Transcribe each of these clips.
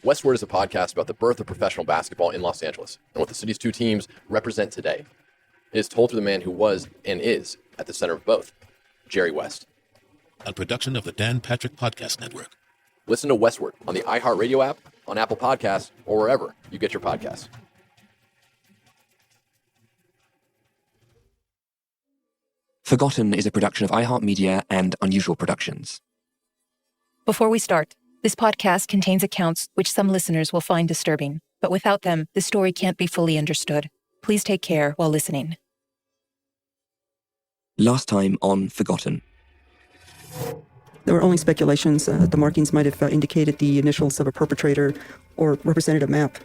Westward is a podcast about the birth of professional basketball in Los Angeles and what the city's two teams represent today. It is told through the man who was and is at the center of both, Jerry West. A production of the Dan Patrick Podcast Network. Listen to Westward on the iHeartRadio app, on Apple Podcasts, or wherever you get your podcasts. Forgotten is a production of iHeartMedia and Unusual Productions. Before we start, this podcast contains accounts which some listeners will find disturbing, but without them, the story can't be fully understood. Please take care while listening. Last time on Forgotten. There were only speculations. The markings might have indicated the initials of a perpetrator or represented a map.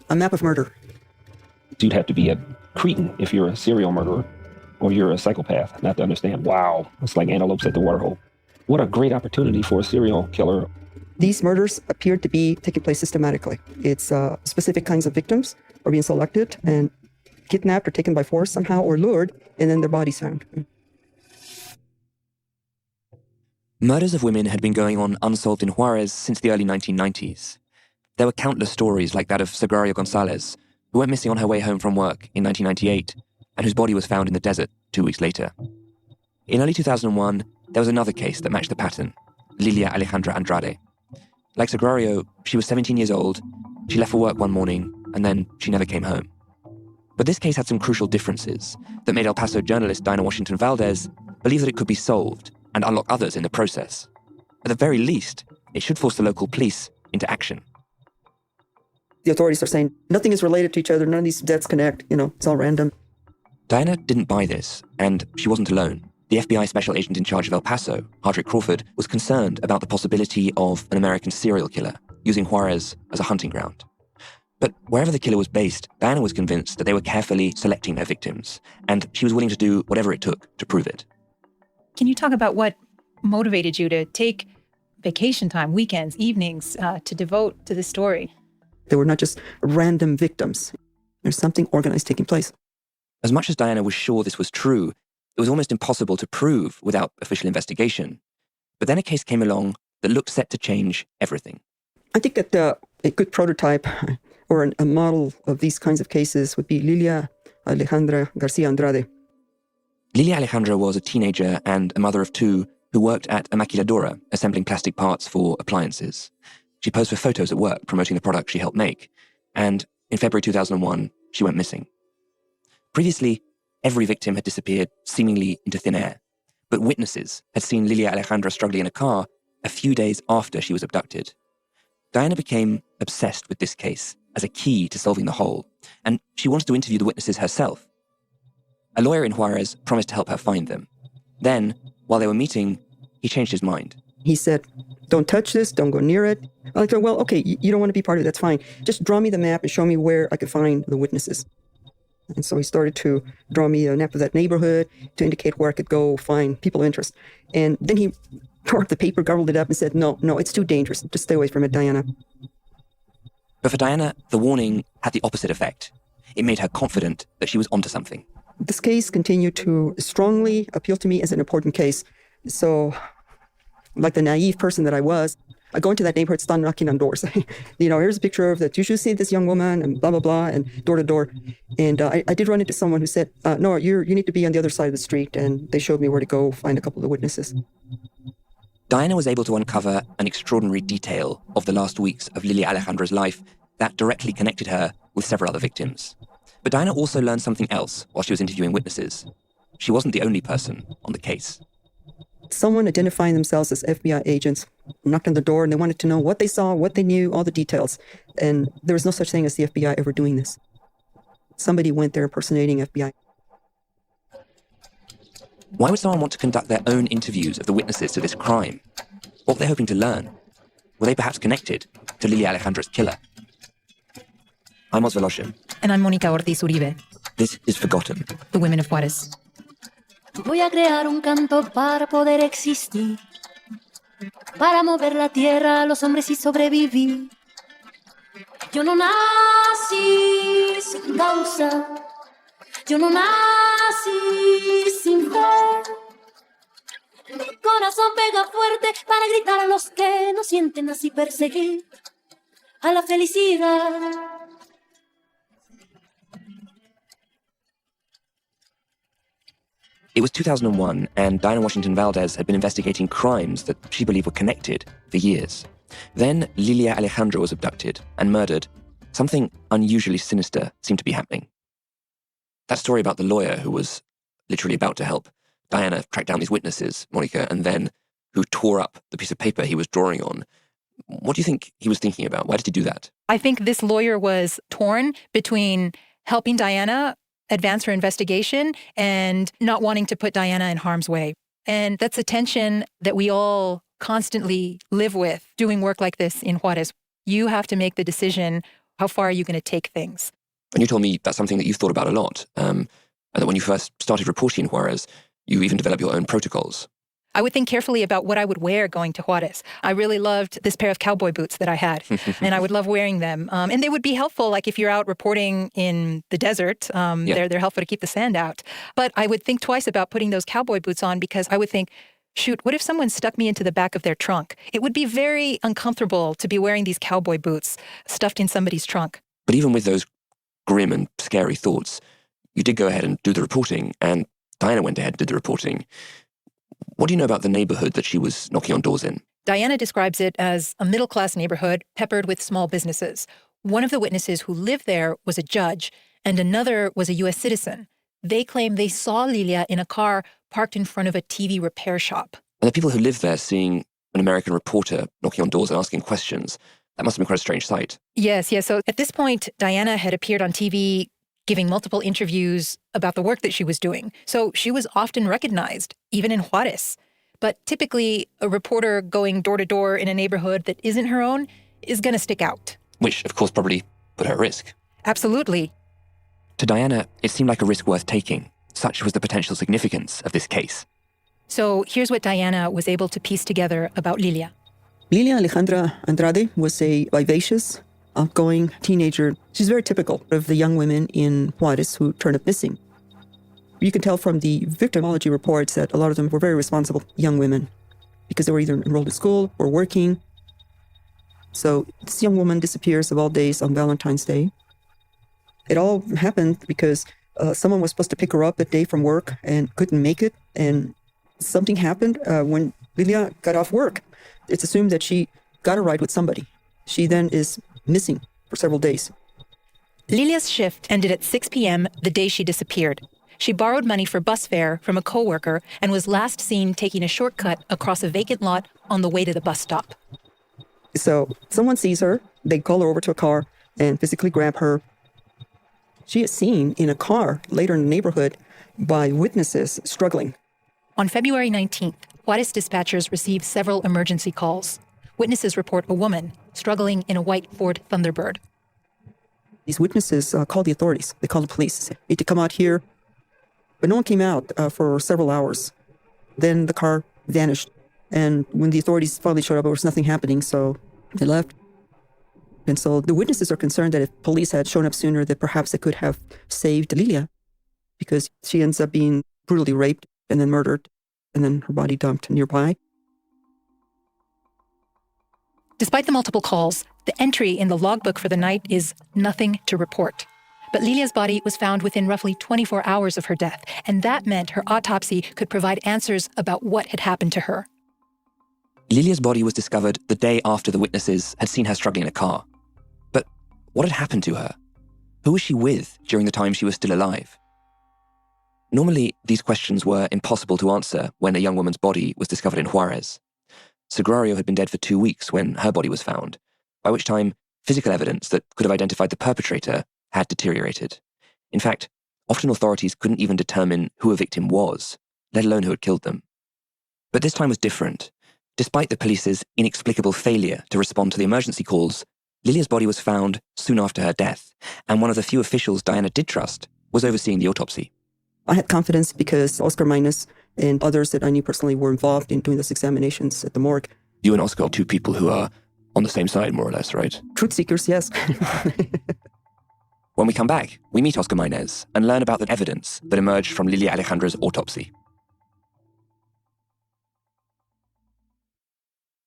A map of murder. You'd have to be a cretin if you're a serial murderer or you're a psychopath not to understand, wow, it's like antelopes at the waterhole. What a great opportunity for a serial killer. These murders appeared to be taking place systematically. It's specific kinds of victims are being selected and kidnapped or taken by force somehow or lured, and then their bodies found. Murders of women had been going on unsolved in Juárez since the early 1990s. There were countless stories like that of Sagrario Gonzalez, who went missing on her way home from work in 1998, and whose body was found in the desert 2 weeks later. In early 2001, there was another case that matched the pattern, Lilia Alejandra Andrade. Like Sagrario, she was 17 years old, she left for work one morning, and then she never came home. But this case had some crucial differences that made El Paso journalist Diana Washington Valdez believe that it could be solved and unlock others in the process. At the very least, it should force the local police into action. The authorities are saying nothing is related to each other, none of these deaths connect, it's all random. Diana didn't buy this, and she wasn't alone. The FBI special agent in charge of El Paso, Hardrick Crawford, was concerned about the possibility of an American serial killer using Juárez as a hunting ground. But wherever the killer was based, Diana was convinced that they were carefully selecting their victims, and she was willing to do whatever it took to prove it. Can you talk about what motivated you to take vacation time, weekends, evenings, to devote to this story? They were not just random victims. There's something organized taking place. As much as Diana was sure this was true, it was almost impossible to prove without official investigation. But then a case came along that looked set to change everything. I think that a good prototype or a model of these kinds of cases would be Lilia Alejandra Andrade. Lilia Alejandra was a teenager and a mother of two who worked at a maquiladora, assembling plastic parts for appliances. She posed for photos at work promoting the products she helped make, and in February 2001, she went missing. Previously, every victim had disappeared seemingly into thin air, but witnesses had seen Lilia Alejandra struggling in a car a few days after she was abducted. Diana became obsessed with this case as a key to solving the whole, and she wanted to interview the witnesses herself. A lawyer in Juárez promised to help her find them. Then, while they were meeting, he changed his mind. He said, don't touch this, don't go near it. I thought, well, okay, you don't want to be part of it, that's fine. Just draw me the map and show me where I could find the witnesses. And so he started to draw me a map of that neighborhood to indicate where I could go find people of interest. And then he tore up the paper, gobbled it up, and said, no, it's too dangerous. Just stay away from it, Diana. But for Diana, the warning had the opposite effect. It made her confident that she was onto something. This case continued to strongly appeal to me as an important case. So, like the naive person that I was, I go into that neighborhood, start knocking on doors. Here's a picture of that. You should see this young woman, and blah, blah, blah, and door to door. And I did run into someone who said, no, you need to be on the other side of the street. And they showed me where to go find a couple of witnesses. Diana was able to uncover an extraordinary detail of the last weeks of Lilia Alejandra's life that directly connected her with several other victims. But Diana also learned something else while she was interviewing witnesses. She wasn't the only person on the case. Someone identifying themselves as FBI agents knocked on the door and they wanted to know what they saw, what they knew, all the details. And there was no such thing as the FBI ever doing this. Somebody went there impersonating FBI. Why would someone want to conduct their own interviews of the witnesses to this crime? What were they hoping to learn? Were they perhaps connected to Lilia Alejandra's killer? I'm Oz Velocian. And I'm Mónica Ortiz Uribe. This is Forgotten. The Women of Juárez. Voy a crear un canto para poder existir, para mover la tierra a los hombres y sobrevivir. Yo no nací sin causa, yo no nací sin fe. Mi corazón pega fuerte para gritar a los que no sienten así perseguir. a la felicidad. It was 2001, and Diana Washington Valdez had been investigating crimes that she believed were connected for years. Then Lilia Alejandra was abducted and murdered. Something unusually sinister seemed to be happening. That story about the lawyer who was literally about to help Diana track down these witnesses, Monica, and then who tore up the piece of paper he was drawing on. What do you think he was thinking about? Why did he do that? I think this lawyer was torn between helping Diana advance her investigation and not wanting to put Diana in harm's way. And that's a tension that we all constantly live with doing work like this in Juárez. You have to make the decision, how far are you going to take things? And you told me that's something that you've thought about a lot. And that when you first started reporting in Juárez, you even developed your own protocols. I would think carefully about what I would wear going to Juárez. I really loved this pair of cowboy boots that I had, and I would love wearing them. And they would be helpful, like if you're out reporting in the desert, they're helpful to keep the sand out. But I would think twice about putting those cowboy boots on because I would think, shoot, what if someone stuck me into the back of their trunk? It would be very uncomfortable to be wearing these cowboy boots stuffed in somebody's trunk. But even with those grim and scary thoughts, you did go ahead and do the reporting, and Diana went ahead and did the reporting. What do you know about the neighborhood that she was knocking on doors in? Diana describes it as a middle-class neighborhood peppered with small businesses. One of the witnesses who lived there was a judge, and another was a U.S. citizen. They claim they saw Lilia in a car parked in front of a TV repair shop. And the people who lived there seeing an American reporter knocking on doors and asking questions, that must have been quite a strange sight. Yes. So at this point, Diana had appeared on TV giving multiple interviews about the work that she was doing. So she was often recognized, even in Juárez. But typically, a reporter going door to door in a neighborhood that isn't her own is going to stick out. Which, of course, probably put her at risk. Absolutely. To Diana, it seemed like a risk worth taking. Such was the potential significance of this case. So here's what Diana was able to piece together about Lilia. Lilia Alejandra Andrade was a vivacious, outgoing teenager. She's very typical of the young women in Juárez who turn up missing. You can tell from the victimology reports that a lot of them were very responsible young women because they were either enrolled in school or working. So this young woman disappears of all days on Valentine's Day. It all happened because someone was supposed to pick her up that day from work and couldn't make it. And something happened when Lilia got off work. It's assumed that she got a ride with somebody. She then is missing for several days. Lilia's shift ended at 6 p.m. the day she disappeared. She borrowed money for bus fare from a coworker and was last seen taking a shortcut across a vacant lot on the way to the bus stop. So someone sees her, they call her over to a car and physically grab her. She is seen in a car later in the neighborhood by witnesses struggling. On February 19th, Juárez dispatchers received several emergency calls. Witnesses report a woman struggling in a white Ford Thunderbird. These witnesses called the authorities. They called the police. They need to come out here. But no one came out for several hours. Then the car vanished. And when the authorities finally showed up, there was nothing happening, so they left. And so the witnesses are concerned that if police had shown up sooner, that perhaps they could have saved Lilia, because she ends up being brutally raped and then murdered, and then her body dumped nearby. Despite the multiple calls, the entry in the logbook for the night is nothing to report. But Lilia's body was found within roughly 24 hours of her death, and that meant her autopsy could provide answers about what had happened to her. Lilia's body was discovered the day after the witnesses had seen her struggling in a car. But what had happened to her? Who was she with during the time she was still alive? Normally, these questions were impossible to answer when a young woman's body was discovered in Juárez. Sagrario had been dead for 2 weeks when her body was found, by which time physical evidence that could have identified the perpetrator had deteriorated. In fact, often authorities couldn't even determine who a victim was, let alone who had killed them. But this time was different. Despite the police's inexplicable failure to respond to the emergency calls, Lilia's body was found soon after her death, and one of the few officials Diana did trust was overseeing the autopsy. I had confidence because Oscar Minus and others that I knew personally were involved in doing those examinations at the morgue. You and Oscar are two people who are on the same side, more or less, right? Truth seekers, yes. When we come back, we meet Oscar Minez and learn about the evidence that emerged from Lilia Alejandra's autopsy.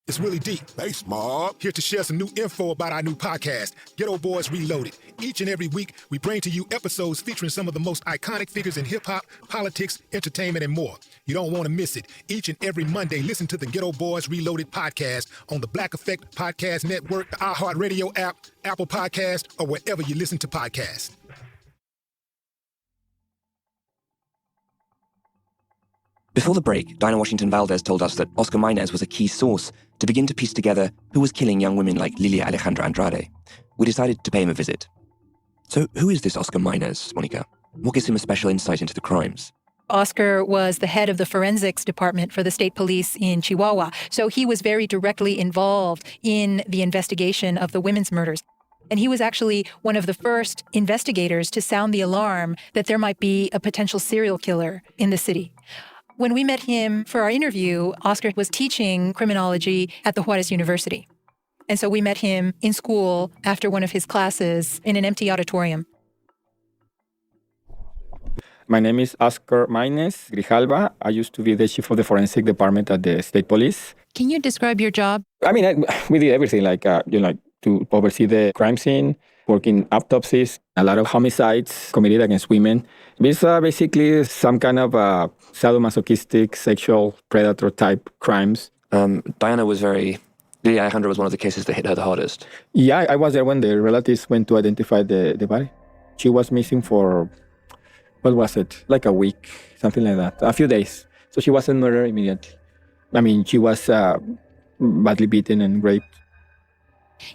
It's really deep. Thanks, Mom. Here to share some new info about our new podcast, Ghetto Boys Reloaded. Each and every week, we bring to you episodes featuring some of the most iconic figures in hip-hop, politics, entertainment, and more. You don't want to miss it. Each and every Monday, listen to the Ghetto Boys Reloaded podcast on the Black Effect Podcast Network, the iHeartRadio app, Apple Podcast, or wherever you listen to podcasts. Before the break, Diana Washington Valdez told us that Oscar Maynez was a key source to begin to piece together who was killing young women like Lilia Alejandra Andrade. We decided to pay him a visit. So who is this Oscar Maynez, Monica? What gives him a special insight into the crimes? Oscar was the head of the forensics department for the state police in Chihuahua, so he was very directly involved in the investigation of the women's murders. And he was actually one of the first investigators to sound the alarm that there might be a potential serial killer in the city. When we met him for our interview, Oscar was teaching criminology at the Juárez University. And so we met him in school after one of his classes in an empty auditorium. My name is Oscar Maynez Grijalva. I used to be the chief of the forensic department at the state police. Can you describe your job? I mean, we did everything, like to oversee the crime scene, work in autopsies, a lot of homicides committed against women. It's basically some kind of sadomasochistic, sexual predator type crimes. Diana was Lilia Alejandra was one of the cases that hit her the hardest. Yeah, I was there when the relatives went to identify the body. She was missing for, what was it, like a week, something like that, a few days. So she wasn't murdered immediately. I mean, she was badly beaten and raped.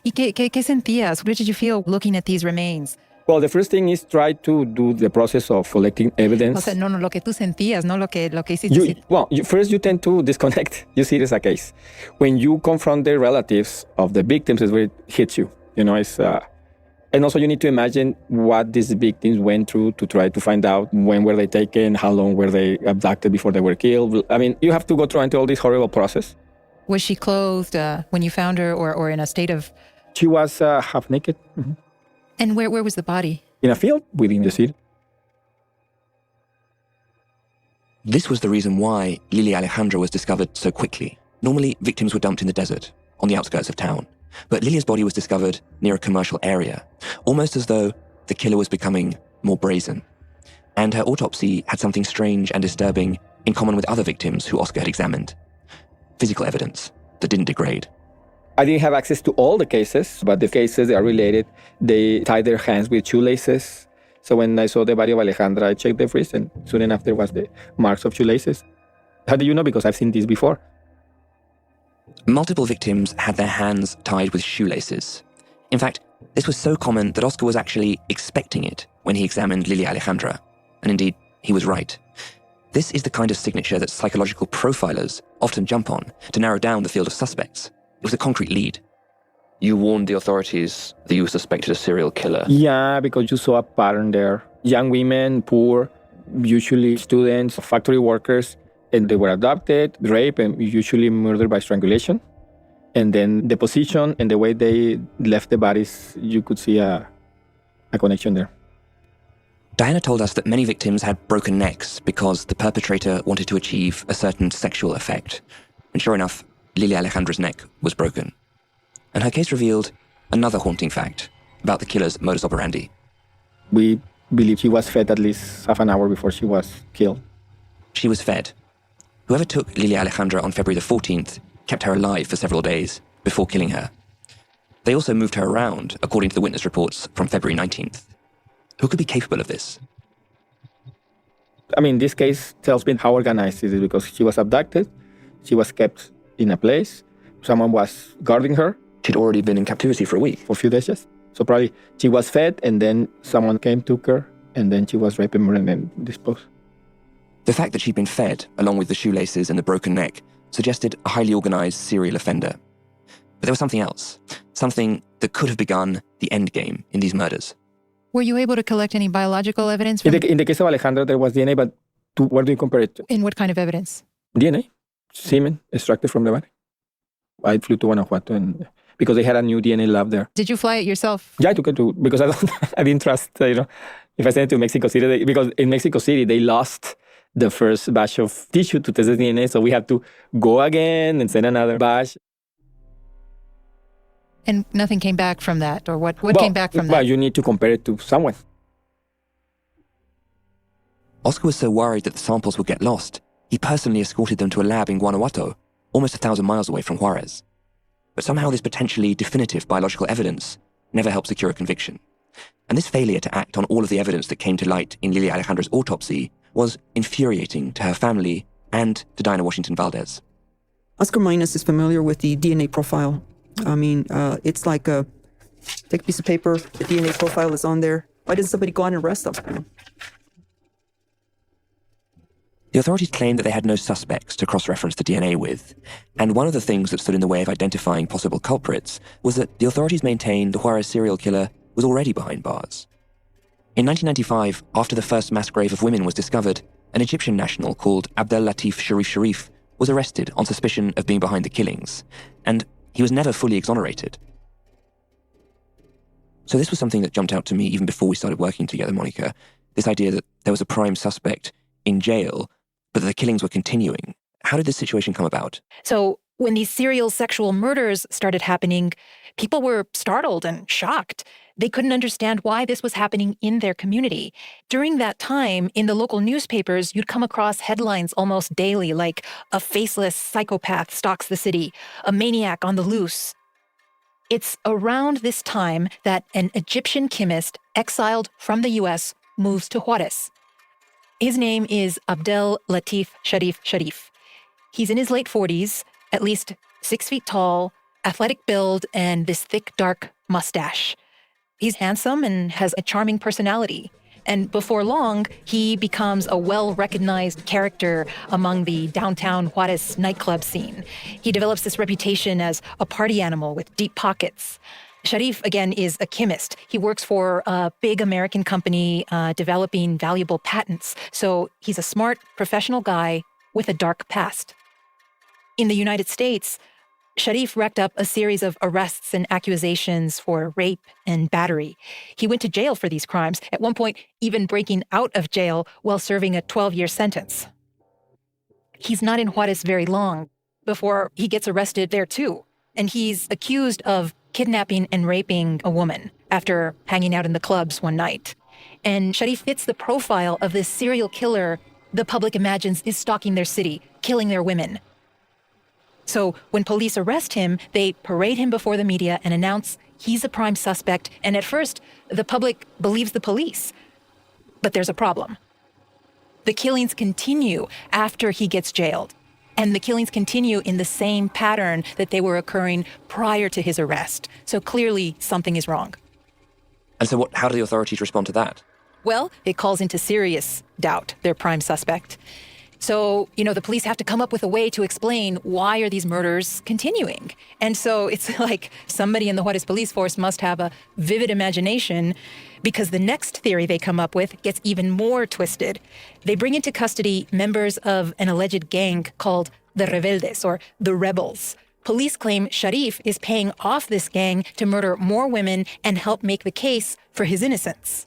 ¿Y qué sentías? What did you feel looking at these remains? Well, the first thing is try to do the process of collecting evidence. O sea, no, lo que tú sentías, no lo que hiciste. First you tend to disconnect. You see it as a case. When you confront the relatives of the victims is where it hits you. You know, it's... and also you need to imagine what these victims went through to try to find out when were they taken, how long were they abducted before they were killed. I mean, you have to go through into all this horrible process. Was she clothed when you found her or in a state of... She was half naked. Mm-hmm. And where was the body? In a field within the city. This was the reason why Lilia Alejandra was discovered so quickly. Normally, victims were dumped in the desert, on the outskirts of town. But Lilia's body was discovered near a commercial area, almost as though the killer was becoming more brazen. And her autopsy had something strange and disturbing in common with other victims who Oscar had examined. Physical evidence that didn't degrade. I didn't have access to all the cases, but the cases that are related, they tied their hands with shoelaces. So when I saw the body of Alejandra, I checked the wrist, and soon enough there was the marks of shoelaces. How do you know? Because I've seen this before. Multiple victims had their hands tied with shoelaces. In fact, this was so common that Oscar was actually expecting it when he examined Lilia Alejandra. And indeed, he was right. This is the kind of signature that psychological profilers often jump on to narrow down the field of suspects. It was a concrete lead. You warned the authorities that you suspected a serial killer. Yeah, because you saw a pattern there. Young women, poor, usually students, factory workers, and they were adopted, raped, and usually murdered by strangulation. And then the position and the way they left the bodies, you could see a connection there. Diana told us that many victims had broken necks because the perpetrator wanted to achieve a certain sexual effect. And sure enough, Lilia Alejandra's neck was broken. And her case revealed another haunting fact about the killer's modus operandi. We believe she was fed at least half an hour before she was killed. She was fed. Whoever took Lilia Alejandra on February the 14th kept her alive for several days before killing her. They also moved her around, according to the witness reports from February 19th. Who could be capable of this? I mean, this case tells me how organized it is because she was abducted. She was kept in a place. Someone was guarding her. She'd already been in captivity for a week. For a few days, yes. So probably she was fed and then someone came, took her, and then she was raped and murdered and then disposed. The fact that she'd been fed, along with the shoelaces and the broken neck, suggested a highly organized serial offender. But there was something else. Something that could have begun the end game in these murders. Were you able to collect any biological evidence from... In the case of Alejandra, there was DNA, but what do you compare it to? In what kind of evidence? DNA. Semen extracted from the body. I flew to Guanajuato because they had a new DNA lab there. Did you fly it yourself? Yeah, I took it because I didn't trust, if I sent it to Mexico City, because in Mexico City, they lost the first batch of tissue to test the DNA, so we had to go again and send another batch. And nothing came back from that, or what came back from that? Well, you need to compare it to someone. Oscar was so worried that the samples would get lost, he personally escorted them to a lab in Guanajuato, almost 1,000 miles away from Juárez. But somehow this potentially definitive biological evidence never helped secure a conviction. And this failure to act on all of the evidence that came to light in Lilia Alejandra's autopsy was infuriating to her family and to Diana Washington Valdez. Oscar Maynez is familiar with the DNA profile. I mean, it's like take a piece of paper, the DNA profile is on there. Why didn't somebody go out and arrest them? The authorities claimed that they had no suspects to cross-reference the DNA with, and one of the things that stood in the way of identifying possible culprits was that the authorities maintained the Juárez serial killer was already behind bars. In 1995, after the first mass grave of women was discovered, an Egyptian national called Abdel Latif Sharif was arrested on suspicion of being behind the killings, and he was never fully exonerated. So this was something that jumped out to me even before we started working together, Monica, this idea that there was a prime suspect in jail, but that the killings were continuing. How did this situation come about? So when these serial sexual murders started happening, people were startled and shocked. They couldn't understand why this was happening in their community. During that time, in the local newspapers, you'd come across headlines almost daily like, "A faceless psychopath stalks the city," "A maniac on the loose." It's around this time that an Egyptian chemist exiled from the U.S. moves to Juárez. His name is Abdel Latif Sharif. He's in his late 40s, at least 6 feet tall, athletic build, and this thick, dark mustache. He's handsome and has a charming personality. And before long, he becomes a well-recognized character among the downtown Juárez nightclub scene. He develops this reputation as a party animal with deep pockets. Sharif, again, is a chemist. He works for a big American company developing valuable patents. So he's a smart, professional guy with a dark past. In the United States, Sharif racked up a series of arrests and accusations for rape and battery. He went to jail for these crimes, at one point even breaking out of jail while serving a 12-year sentence. He's not in Juárez very long before he gets arrested there too. And he's accused of kidnapping and raping a woman after hanging out in the clubs one night. And Sharif fits the profile of this serial killer the public imagines is stalking their city, killing their women. So when police arrest him, they parade him before the media and announce he's a prime suspect. And at first, the public believes the police. But there's a problem. The killings continue after he gets jailed. And the killings continue in the same pattern that they were occurring prior to his arrest. So clearly, something is wrong. And so how do the authorities respond to that? Well, it calls into serious doubt their prime suspect. So, the police have to come up with a way to explain why are these murders continuing. And so it's like somebody in the Juárez police force must have a vivid imagination, because the next theory they come up with gets even more twisted. They bring into custody members of an alleged gang called the Rebeldes, or the Rebels. Police claim Sharif is paying off this gang to murder more women and help make the case for his innocence.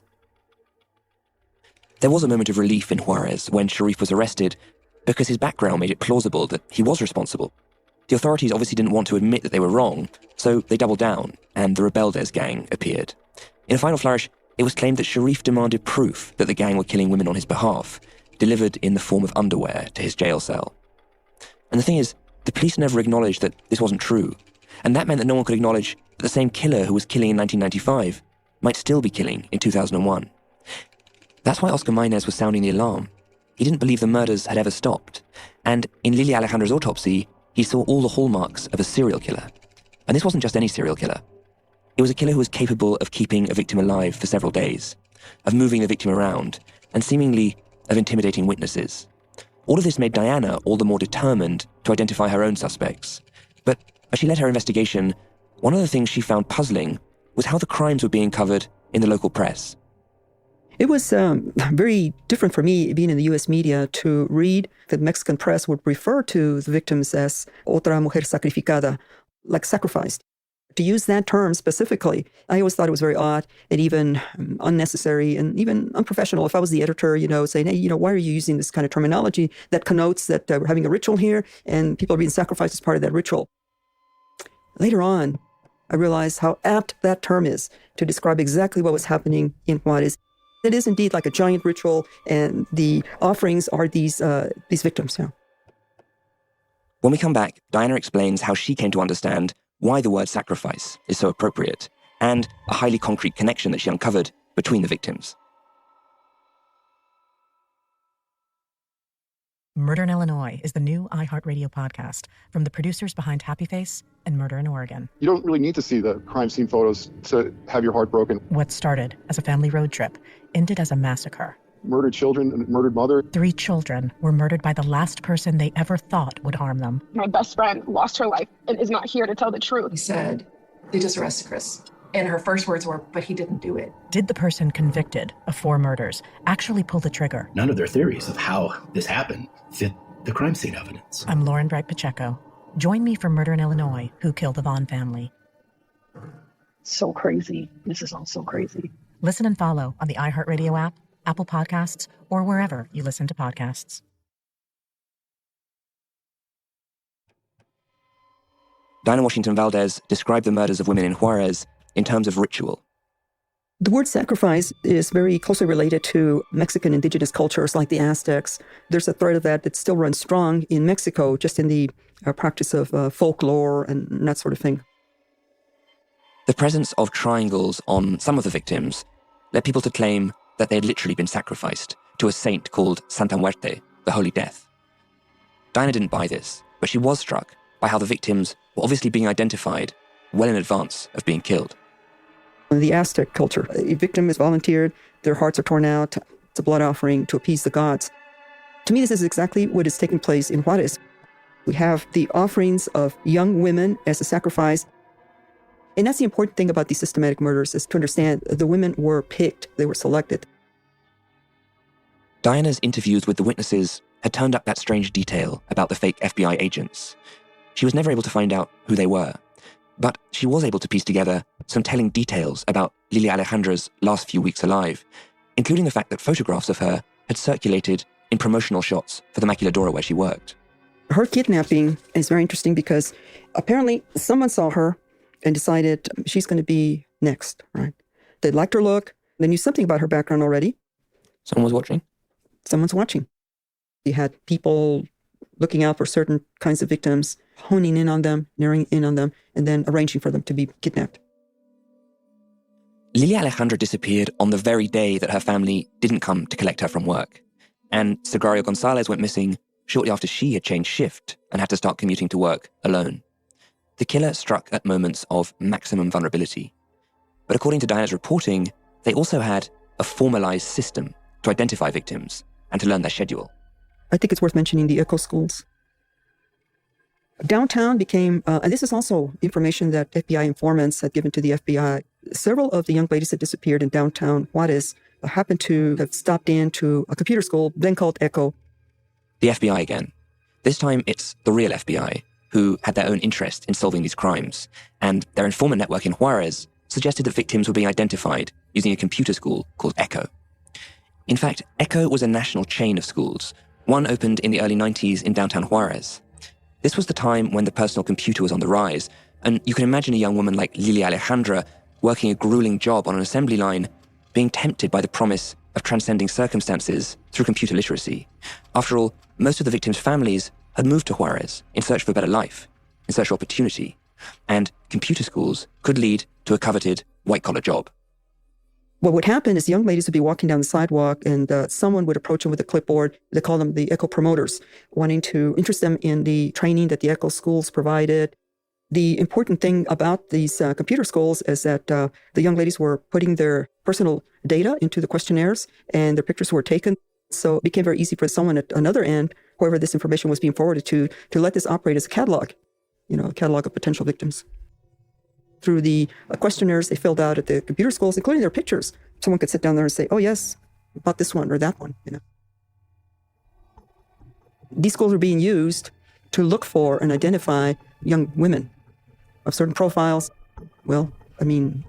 There was a moment of relief in Juárez when Sharif was arrested because his background made it plausible that he was responsible. The authorities obviously didn't want to admit that they were wrong, so they doubled down, and the Rebeldes gang appeared. In a final flourish, it was claimed that Sharif demanded proof that the gang were killing women on his behalf, delivered in the form of underwear to his jail cell. And the thing is, the police never acknowledged that this wasn't true, and that meant that no one could acknowledge that the same killer who was killing in 1995 might still be killing in 2001. That's why Oscar Maynez was sounding the alarm. He didn't believe the murders had ever stopped. And in Lilia Alejandra's autopsy, he saw all the hallmarks of a serial killer. And this wasn't just any serial killer. It was a killer who was capable of keeping a victim alive for several days, of moving the victim around, and seemingly of intimidating witnesses. All of this made Diana all the more determined to identify her own suspects. But as she led her investigation, one of the things she found puzzling was how the crimes were being covered in the local press. It was very different for me, being in the U.S. media, to read that Mexican press would refer to the victims as otra mujer sacrificada, like sacrificed. To use that term specifically, I always thought it was very odd and even unnecessary and even unprofessional. If I was the editor, saying, hey, why are you using this kind of terminology that connotes that we're having a ritual here and people are being sacrificed as part of that ritual? Later on, I realized how apt that term is to describe exactly what was happening in Juárez. It is indeed like a giant ritual, and the offerings are these victims. Yeah. When we come back, Diana explains how she came to understand why the word sacrifice is so appropriate, and a highly concrete connection that she uncovered between the victims. Murder in Illinois is the new iHeartRadio podcast from the producers behind Happy Face and Murder in Oregon. You don't really need to see the crime scene photos to have your heart broken. What started as a family road trip ended as a massacre. Murdered children and murdered mother. 3 children were murdered by the last person they ever thought would harm them. My best friend lost her life and is not here to tell the truth. He said, they just arrested Chris. And her first words were, but he didn't do it. Did the person convicted of 4 murders actually pull the trigger? None of their theories of how this happened fit the crime scene evidence. I'm Lauren Bright Pacheco. Join me for Murder in Illinois, Who Killed the Vaughn Family. So crazy. This is all so crazy. Listen and follow on the iHeartRadio app, Apple Podcasts, or wherever you listen to podcasts. Diana Washington Valdez described the murders of women in Juárez in terms of ritual. The word sacrifice is very closely related to Mexican indigenous cultures like the Aztecs. There's a thread of that still runs strong in Mexico, just in the practice of folklore and that sort of thing. The presence of triangles on some of the victims led people to claim that they had literally been sacrificed to a saint called Santa Muerte, the Holy Death. Diana didn't buy this, but she was struck by how the victims were obviously being identified well in advance of being killed. In the Aztec culture, a victim is volunteered, their hearts are torn out, it's a blood offering to appease the gods. To me, this is exactly what is taking place in Juárez. We have the offerings of young women as a sacrifice. And that's the important thing about these systematic murders, is to understand the women were picked, they were selected. Diana's interviews with the witnesses had turned up that strange detail about the fake FBI agents. She was never able to find out who they were, but she was able to piece together some telling details about Lilia Alejandra's last few weeks alive, including the fact that photographs of her had circulated in promotional shots for the Maquiladora where she worked. Her kidnapping is very interesting because apparently someone saw her and decided she's going to be next, right? They liked her look. They knew something about her background already. Someone was watching? Someone's watching. You had people looking out for certain kinds of victims, honing in on them, narrowing in on them, and then arranging for them to be kidnapped. Lilia Alejandra disappeared on the very day that her family didn't come to collect her from work. And Sagrario Gonzalez went missing shortly after she had changed shift and had to start commuting to work alone. The killer struck at moments of maximum vulnerability. But according to Diana's reporting, they also had a formalized system to identify victims and to learn their schedule. I think it's worth mentioning the echo schools. Downtown became, and this is also information that FBI informants had given to the FBI, several of the young ladies that disappeared in downtown Juárez happened to have stopped into a computer school, then called Echo. The FBI again. This time it's the real FBI, who had their own interest in solving these crimes, and their informant network in Juárez suggested that victims were being identified using a computer school called Echo. In fact, Echo was a national chain of schools. One opened in the early 90s in downtown Juárez. This was the time when the personal computer was on the rise, and you can imagine a young woman like Lilia Alejandra working a grueling job on an assembly line, being tempted by the promise of transcending circumstances through computer literacy. After all, most of the victims' families had moved to Juárez in search of a better life, in search of opportunity, and computer schools could lead to a coveted white-collar job. What would happen is young ladies would be walking down the sidewalk and someone would approach them with a clipboard. They call them the Echo promoters, wanting to interest them in the training that the Echo schools provided. The important thing about these computer schools is that the young ladies were putting their personal data into the questionnaires and their pictures were taken. So it became very easy for someone at another end, whoever this information was being forwarded to let this operate as a catalog, a catalog of potential victims. Through the questionnaires they filled out at the computer schools, including their pictures, someone could sit down there and say, oh, yes, about this one or that one. These schools were being used to look for and identify young women of certain profiles. Well, women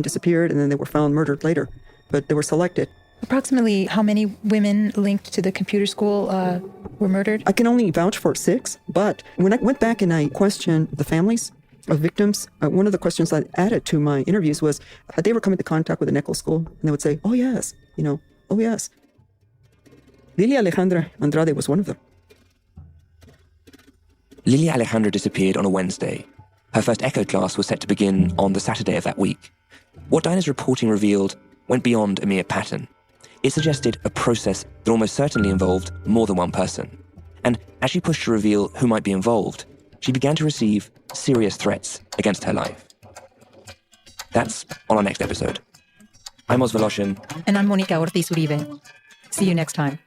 disappeared and then they were found murdered later, but they were selected. Approximately how many women linked to the computer school were murdered? I can only vouch for 6, but when I went back and I questioned the families, of victims, one of the questions I added to my interviews was, had they ever come into contact with an echo school? And they would say, oh, yes, oh, yes. Lilia Alejandra Andrade was one of them. Lilia Alejandra disappeared on a Wednesday. Her first echo class was set to begin on the Saturday of that week. What Dinah's reporting revealed went beyond a mere pattern. It suggested a process that almost certainly involved more than one person. And as she pushed to reveal who might be involved, she began to receive serious threats against her life. That's on our next episode. I'm Oz Voloshin. And I'm Mónica Ortiz Uribe. See you next time.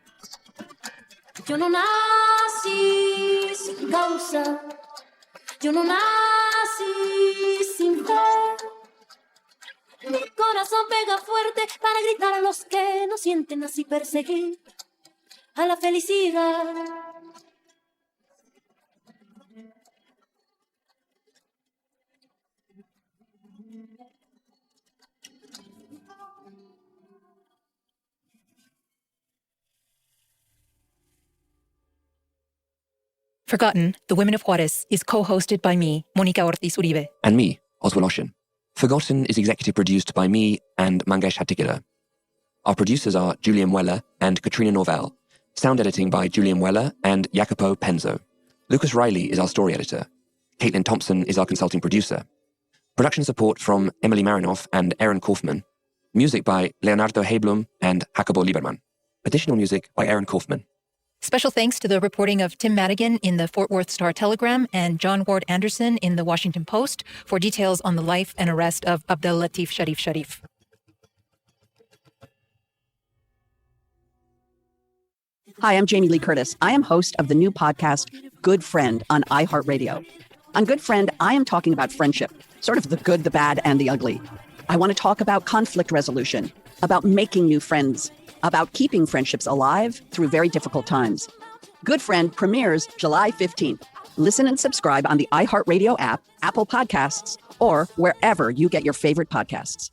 Yo no nací sin causa. Yo no nací sin fe. Mi corazón pega fuerte para gritar a los que no sienten, así perseguir a la felicidad. Forgotten, The Women of Juárez is co-hosted by me, Mónica Ortiz Uribe. And me, Oz Voloshin. Forgotten is executive produced by me and Mangesh Hattigila. Our producers are Julian Weller and Katrina Norvell. Sound editing by Julian Weller and Jacopo Penzo. Lucas Riley is our story editor. Caitlin Thompson is our consulting producer. Production support from Emily Marinoff and Aaron Kaufman. Music by Leonardo Heiblum and Jacobo Lieberman. Additional music by Aaron Kaufman. Special thanks to the reporting of Tim Madigan in the Fort Worth Star-Telegram and John Ward Anderson in the Washington Post for details on the life and arrest of Abdel Latif Sharif. Hi, I'm Jamie Lee Curtis. I am host of the new podcast, Good Friend, on iHeartRadio. On Good Friend, I am talking about friendship, sort of the good, the bad, and the ugly. I want to talk about conflict resolution, about making new friends, about keeping friendships alive through very difficult times. Good Friend premieres July 15th. Listen and subscribe on the iHeartRadio app, Apple Podcasts, or wherever you get your favorite podcasts.